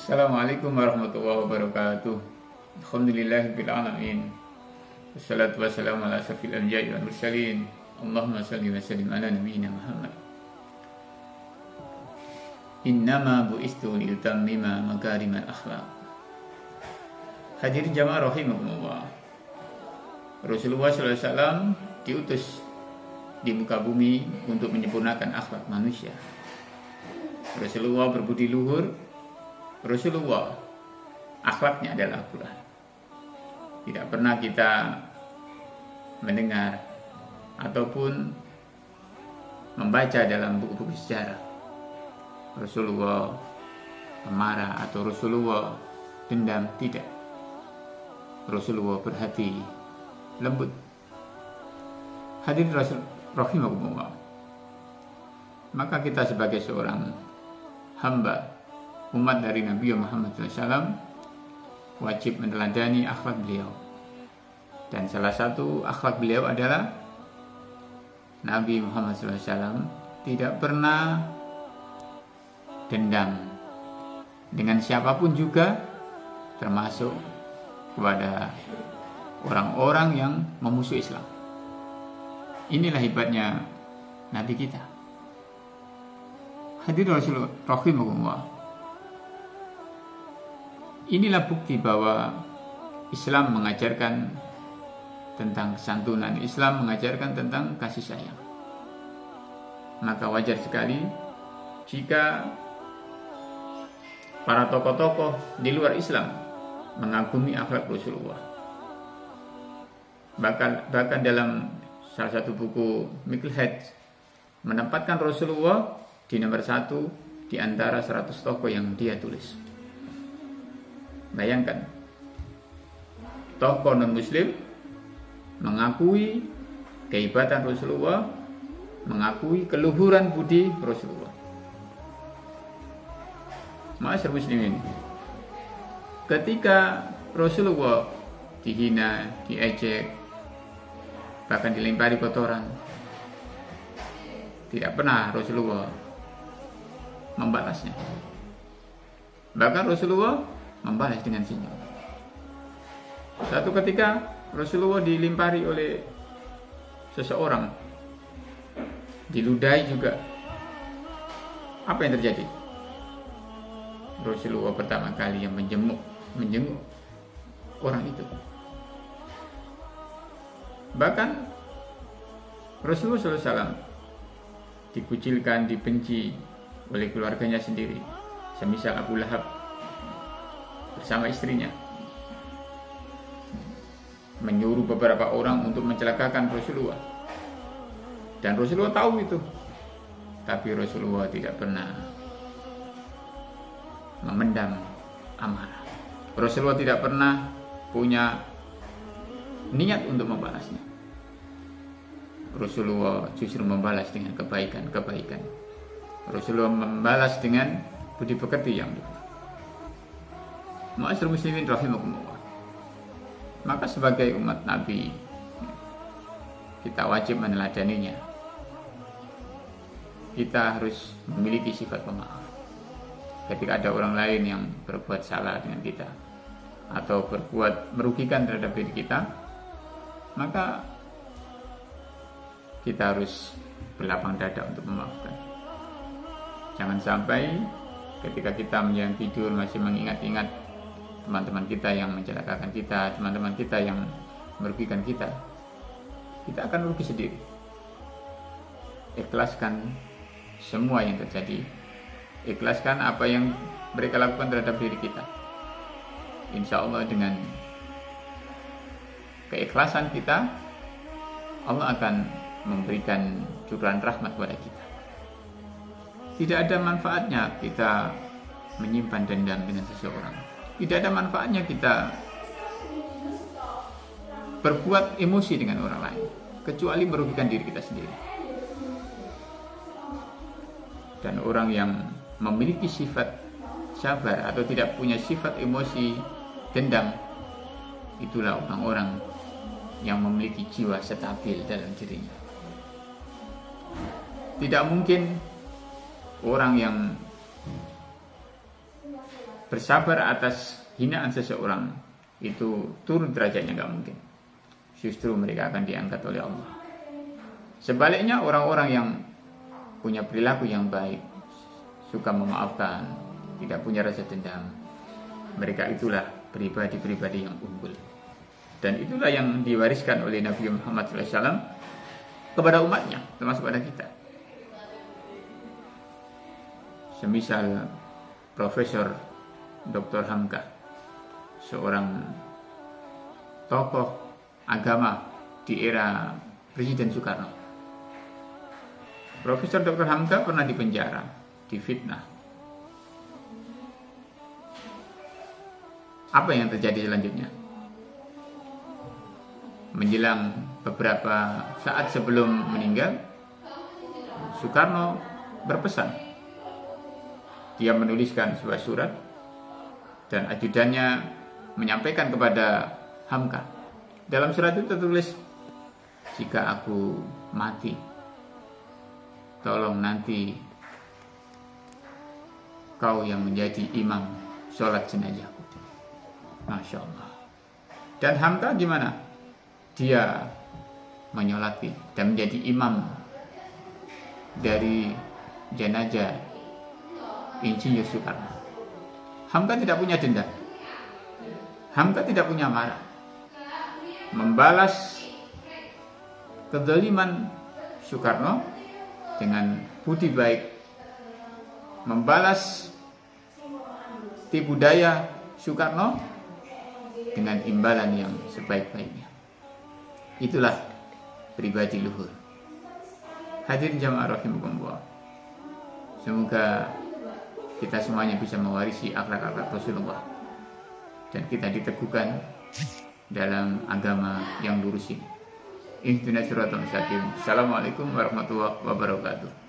Assalamualaikum warahmatullahi wabarakatuh. Alhamdulillahirabbil alamin. Wassalatu wassalamu ala asyrofil anbiya'i wal mursalin. Allahumma shalli wa sallim ala nabiyyina Muhammad. Innama bu'istu liutammima makarimal akhlaq. Hadirin jamaah rahimakumullah. Rasulullah SAW diutus di muka bumi untuk menyempurnakan akhlak manusia. Rasulullah berbudi luhur. Rasulullah akhlaknya adalah Al-Quran. Tidak pernah kita mendengar ataupun membaca dalam buku-buku sejarah Rasulullah pemarah atau Rasulullah dendam. Tidak. Rasulullah berhati lembut. Hadirin Rasul rahimakumullah. Maka kita sebagai seorang hamba umat dari Nabi Muhammad SAW wajib meneladani akhlak beliau. Dan salah satu akhlak beliau adalah Nabi Muhammad SAW tidak pernah dendam dengan siapapun juga, termasuk kepada orang-orang yang memusuhi Islam. Inilah hebatnya Nabi kita. Hadirin Rasul rahimahumullah. Inilah bukti bahwa Islam mengajarkan tentang kesantunan, Islam mengajarkan tentang kasih sayang. Maka wajar sekali jika para tokoh-tokoh di luar Islam mengagumi akhlak Rasulullah. Bahkan dalam salah satu buku Michael Hedge menempatkan Rasulullah di nomor 1 di antara 100 tokoh yang dia tulis. Bayangkan, tokoh non-muslim mengakui kehebatan Rasulullah, mengakui keluhuran budi Rasulullah. Ma'asyiral muslimin, ketika Rasulullah dihina, diejek, bahkan dilempari kotoran, tidak pernah Rasulullah membalasnya. Bahkan Rasulullah membalas dengan senyum. Satu ketika Rasulullah dilimpari oleh seseorang, diludahi juga. Apa yang terjadi? Rasulullah pertama kali yang menjenguk orang itu. Bahkan Rasulullah SAW dikucilkan, dibenci oleh keluarganya sendiri, semisal Abu Lahab bersama istrinya, menyuruh beberapa orang untuk mencelakakan Rasulullah, dan Rasulullah tahu itu, tapi Rasulullah tidak pernah memendam amarah. Rasulullah tidak pernah punya niat untuk membalasnya. Rasulullah justru membalas dengan kebaikan. Rasulullah membalas dengan budi pekerti yang luhur. Ma'asyiral muslimin rahimakumullah. Maka sebagai umat Nabi, kita wajib meneladaninya. Kita harus memiliki sifat pemaaf. Ketika ada orang lain yang berbuat salah dengan kita atau berbuat merugikan terhadap diri kita, maka kita harus berlapang dada untuk memaafkan. Jangan sampai ketika kita menjelang tidur masih mengingat-ingat teman-teman kita yang mencelakakan kita, teman-teman kita yang merugikan kita, kita akan rugi sendiri. Ikhlaskan semua yang terjadi, ikhlaskan apa yang mereka lakukan terhadap diri kita. Insya Allah dengan keikhlasan kita, Allah akan memberikan curahan rahmat kepada kita. Tidak ada manfaatnya kita menyimpan dendam dengan seseorang. Tidak ada manfaatnya kita berbuat emosi dengan orang lain, kecuali merugikan diri kita sendiri. Dan orang yang memiliki sifat sabar atau tidak punya sifat emosi dendam, itulah orang-orang yang memiliki jiwa stabil dalam dirinya. Tidak mungkin orang yang bersabar atas hinaan seseorang itu turun derajatnya, nggak mungkin. Justru mereka akan diangkat oleh Allah. Sebaliknya orang-orang yang punya perilaku yang baik, suka memaafkan, tidak punya rasa dendam, mereka itulah pribadi-pribadi yang unggul. Dan itulah yang diwariskan oleh Nabi Muhammad SAW kepada umatnya, termasuk pada kita. Semisal Profesor Dr. Hamka, seorang tokoh agama di era Presiden Soekarno. Profesor Dr. Hamka pernah dipenjara, difitnah. Apa yang terjadi selanjutnya? Menjelang beberapa saat sebelum meninggal, Soekarno berpesan. Dia menuliskan sebuah surat dan ajudannya menyampaikan kepada Hamka. Dalam surat itu tertulis, jika aku mati, tolong nanti kau yang menjadi imam sholat jenazahku. Masya Allah. Dan Hamka gimana? Dia menyolati dan menjadi imam dari jenazah Insinyur Soekarno. Hamka tidak punya dendam. Hamka tidak punya marah. Membalas kezaliman Soekarno dengan budi baik. Membalas tipu daya Soekarno dengan imbalan yang sebaik-baiknya. Itulah pribadi luhur. Hadirin jamaah rahimakumullah. Semoga kita semuanya bisa mewarisi akhlak-akhlak Rasulullah dan kita diteguhkan dalam agama yang lurus ini. Ihdinas siratal mustaqim. Assalamualaikum warahmatullahi wabarakatuh.